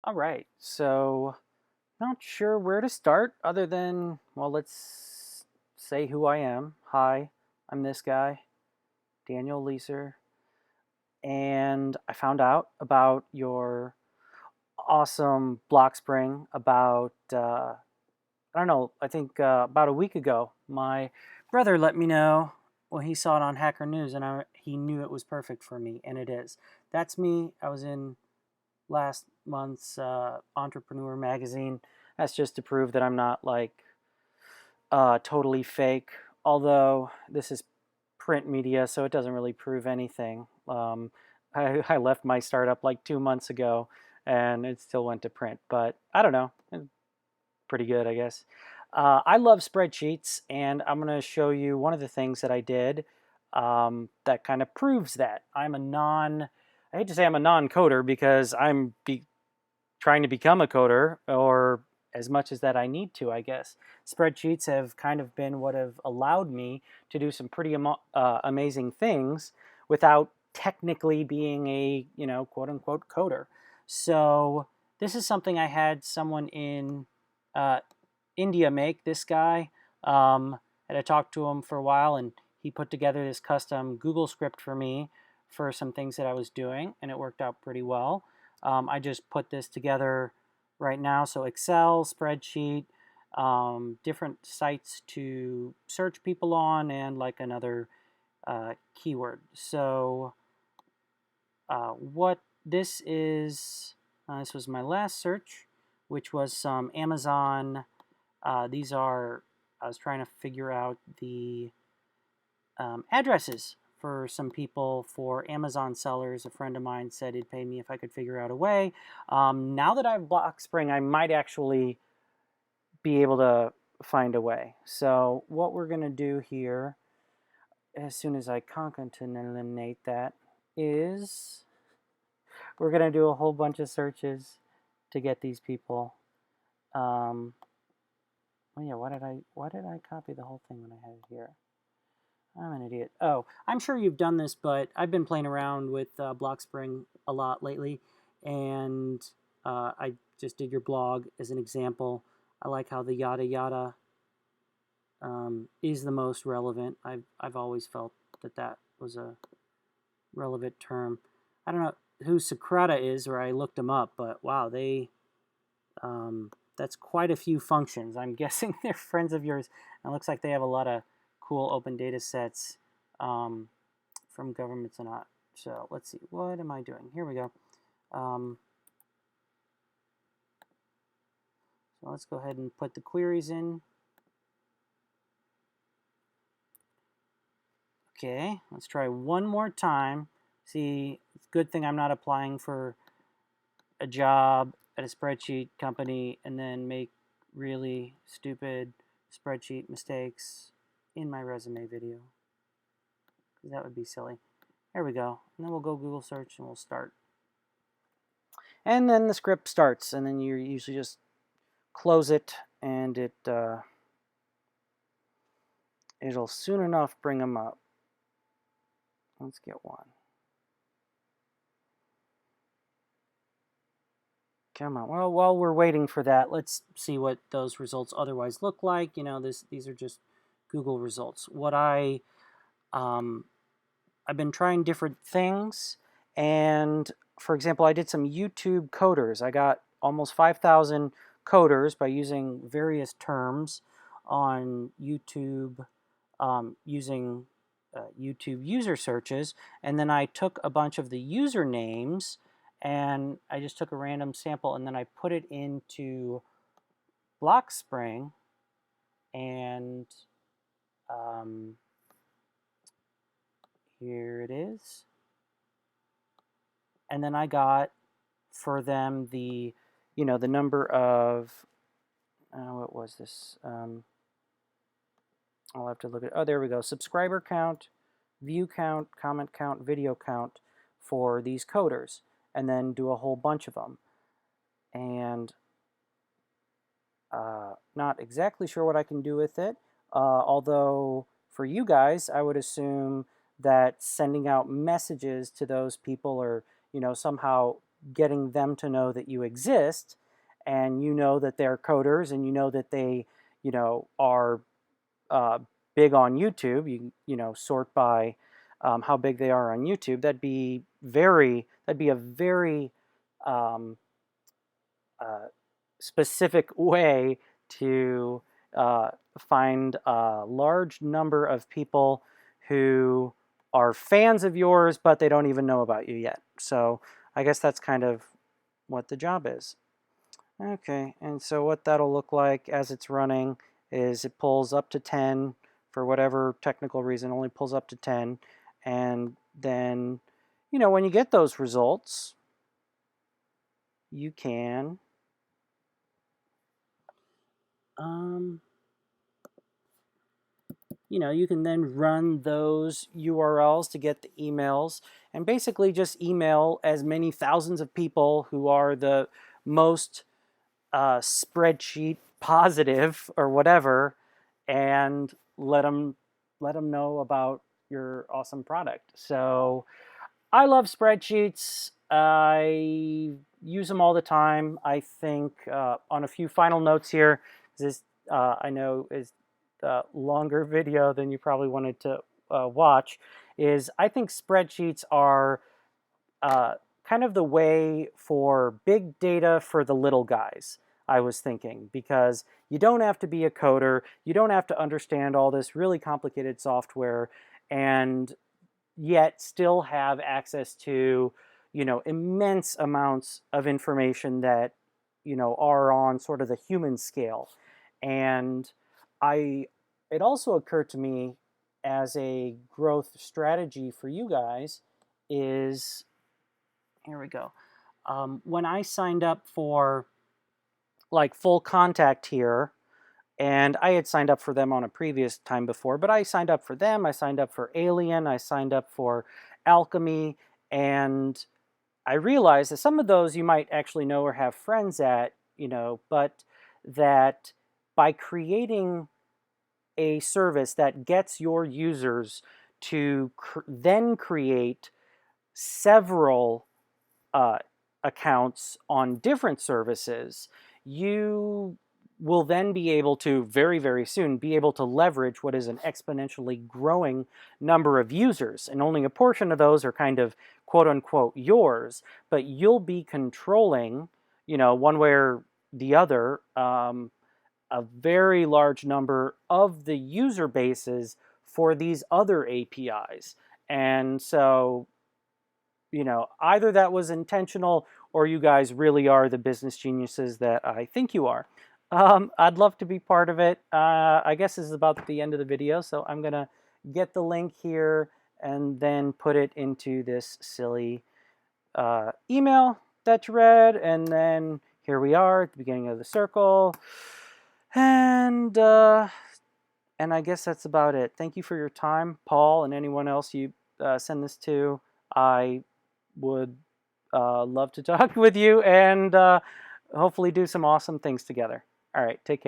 All right, so not sure where to start other than, well, let's say who I am. Hi, I'm this guy, Daniel Leeser, and I found out about your awesome BlockSpring about, I don't know, I think about a week ago. My brother let me know when he saw it on Hacker News, and he knew it was perfect for me, and it is. That's me. I was in last month's Entrepreneur magazine. That's just to prove that I'm not like totally fake. Although this is print media, so it doesn't really prove anything. I left my startup like 2 months ago, and it still went to print. But I don't know, pretty good, I guess. I love spreadsheets, and I'm going to show you one of the things that I did that kind of proves that I'm a non. I hate to say I'm a non-coder because trying to become a coder, or as much as that I need to, I guess. Spreadsheets have kind of been what have allowed me to do some pretty amazing things without technically being a, quote unquote coder. So this is something I had someone in uh, India make. This guy, and I talked to him for a while, and he put together this custom Google script for me for some things that I was doing, and it worked out pretty well. I just put this together right now. So Excel, spreadsheet, different sites to search people on, and like another keyword. So what this is, this was my last search, which was some Amazon. These are, I was trying to figure out the addresses for some people for Amazon sellers. A friend of mine said he'd pay me if I could figure out a way. Now that I have BlockSpring, I might actually be able to find a way. So what we're going to do here, as soon as I concatenate that, is we're going to do a whole bunch of searches to get these people. Oh yeah, why did I copy the whole thing when I had it here? I'm an idiot. Oh, I'm sure you've done this, but I've been playing around with BlockSpring a lot lately, and I just did your blog as an example. I like how the yada yada is the most relevant. I've always felt that that was a relevant term. I don't know who Socrata is, or I looked them up, but wow, that's quite a few functions. I'm guessing they're friends of yours. And it looks like they have a lot of cool open data sets from governments and not. So let's see, what am I doing? Here we go. Um, so let's go ahead and put the queries in. Okay, let's try one more time. See, it's a good thing I'm not applying for a job at a spreadsheet company and then make really stupid spreadsheet mistakes in my resume video, because that would be silly. There we go. And then we'll go Google search and we'll start. And then the script starts, and then you usually just close it, and it'll soon enough bring them up. Let's get one. Come on. Well, while we're waiting for that, let's see what those results otherwise look like. These are just Google results. I've been trying different things, and for example, I did some YouTube coders. I got almost 5,000 coders by using various terms on YouTube, using YouTube user searches, and then I took a bunch of the usernames and I just took a random sample and then I put it into BlockSpring, and um, here it is. And then I got for them the number of, what was this? I'll have to look at, oh, there we go. Subscriber count, view count, comment count, video count for these coders, and then do a whole bunch of them. And not exactly sure what I can do with it, although for you guys, I would assume that sending out messages to those people, or somehow getting them to know that you exist, and you know that they're coders, and you know that they, are big on YouTube. You sort by how big they are on YouTube. That'd be a very um, specific way to find a large number of people who are fans of yours, but they don't even know about you yet. So I guess that's kind of what the job is. Okay, and so what that'll look like as it's running is it pulls up to 10 for whatever technical reason, only pulls up to 10. And then, when you get those results, you can you can then run those URLs to get the emails, and basically just email as many thousands of people who are the most spreadsheet positive or whatever, and let them know about your awesome product. So I love spreadsheets. I use them all the time. I think on a few final notes here, this I know is a longer video than you probably wanted to watch, is I think spreadsheets are uh, kind of the way for big data for the little guys, I was thinking, because you don't have to be a coder, you don't have to understand all this really complicated software, and yet still have access to, immense amounts of information that, are on sort of the human scale. And I, it also occurred to me as a growth strategy for you guys is, here we go. When I signed up for like Full Contact here, and I had signed up for them on a previous time before, but I signed up for them, I signed up for Alien, I signed up for Alchemy, and I realized that some of those you might actually know or have friends at, but that by creating a service that gets your users to then create several uh, accounts on different services, you will then be able to very, very soon be able to leverage what is an exponentially growing number of users. And only a portion of those are kind of quote unquote yours, but you'll be controlling, one way or the other, a very large number of the user bases for these other APIs. And so, either that was intentional or you guys really are the business geniuses that I think you are. I'd love to be part of it. I guess this is about the end of the video, so I'm going to get the link here and then put it into this silly email that you read. And then here we are at the beginning of the circle. And I guess that's about it. Thank you for your time, Paul, and anyone else you send this to. I would love to talk with you and hopefully do some awesome things together. All right, take care.